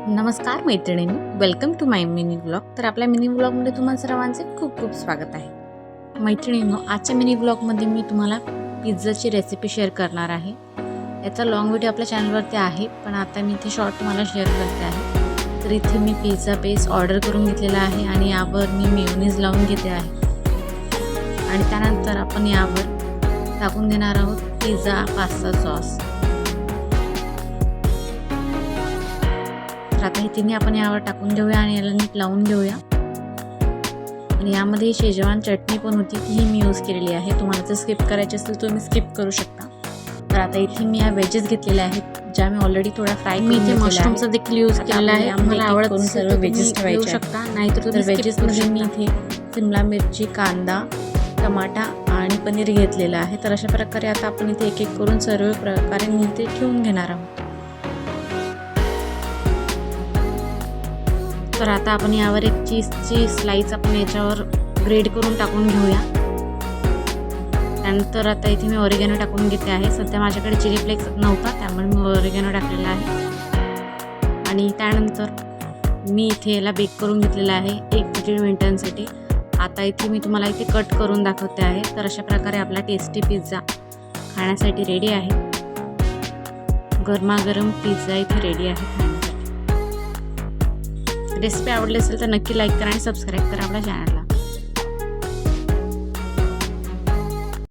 नमस्कार मैत्रिणींनो, welcome to my mini vlog. तर आपल्या मिनी व्लॉगमध्ये तुम्हाला सर्वांचे खूप खूप स्वागत आहे. मैत्रिणींनो, आजच्या मिनी व्लॉगमध्ये मी तुम्हाला पिझ्झाची रेसिपी शेअर करणार आहे. याचा लॉंग व्हिडिओ आपल्या चॅनलवरती आहे, पण आता मी इथे शॉर्ट तुम्हाला शेअर करते आहे. तर इथे मी पिझ्झा बेस ऑर्डर करून घेतलेला आहे आणि यावर मी मेयोनीज लावून घेते आहे. आणि त्यानंतर आपण यावर टाकून देणार आहोत पिझ्झा पास्ता सॉस. तर आता हे तिन्ही आपण यावर टाकून घेऊया आणि याला नीट लावून घेऊया. आणि यामध्ये शेजवान चटणी पण होती, ती मी यूज केलेली आहे. तुम्हाला जर स्किप करायची असेल तर तुम्ही स्किप करू शकता. तर आता इथे मी या वेजेस घेतलेल्या आहेत, ज्या मी ऑलरेडी थोडा फ्राय करून घेतलेला आहे. मी इथे मशरूमचा देखील यूज केलेला आहे. मला आवडत करून सर्व वेजेस ठेवू शकता, नाहीतर तुम्ही वेजेसमध्ये मी इथे शिमला मिरची, कांदा, टमाटा आणि पनीर घेतलेलं आहे. तर अशा प्रकारे आता आपण इथे एक एक करून सर्व प्रकारे मी इथे ठेवून घेणार आहोत. तर आता आपण यावर एक चीजची स्लाइस आपण याच्यावर ग्रेड करून टाकून घेऊया. त्यानंतर आता इथे मी ऑरिगॅनो टाकून घेते आहे. सध्या माझ्याकडे चिली फ्लेक्स नव्हता, त्यामुळे मी ऑरिगॅनो टाकलेला आहे. आणि त्यानंतर मी इथे याला बेक करून घेतलेला आहे 1 ते 1.5 मिनिटांसाठी. आता इथे मी तुम्हाला इथे कट करून दाखवते आहे. तर अशा प्रकारे आपला टेस्टी पिझ्झा खाण्यासाठी रेडी आहे. गरमागरम पिझ्झा इथे रेडी आहे. रेसिपी आवडली असेल तर नक्की लाईक करा आणि सबस्क्राईब करा आपल्या चॅनलला.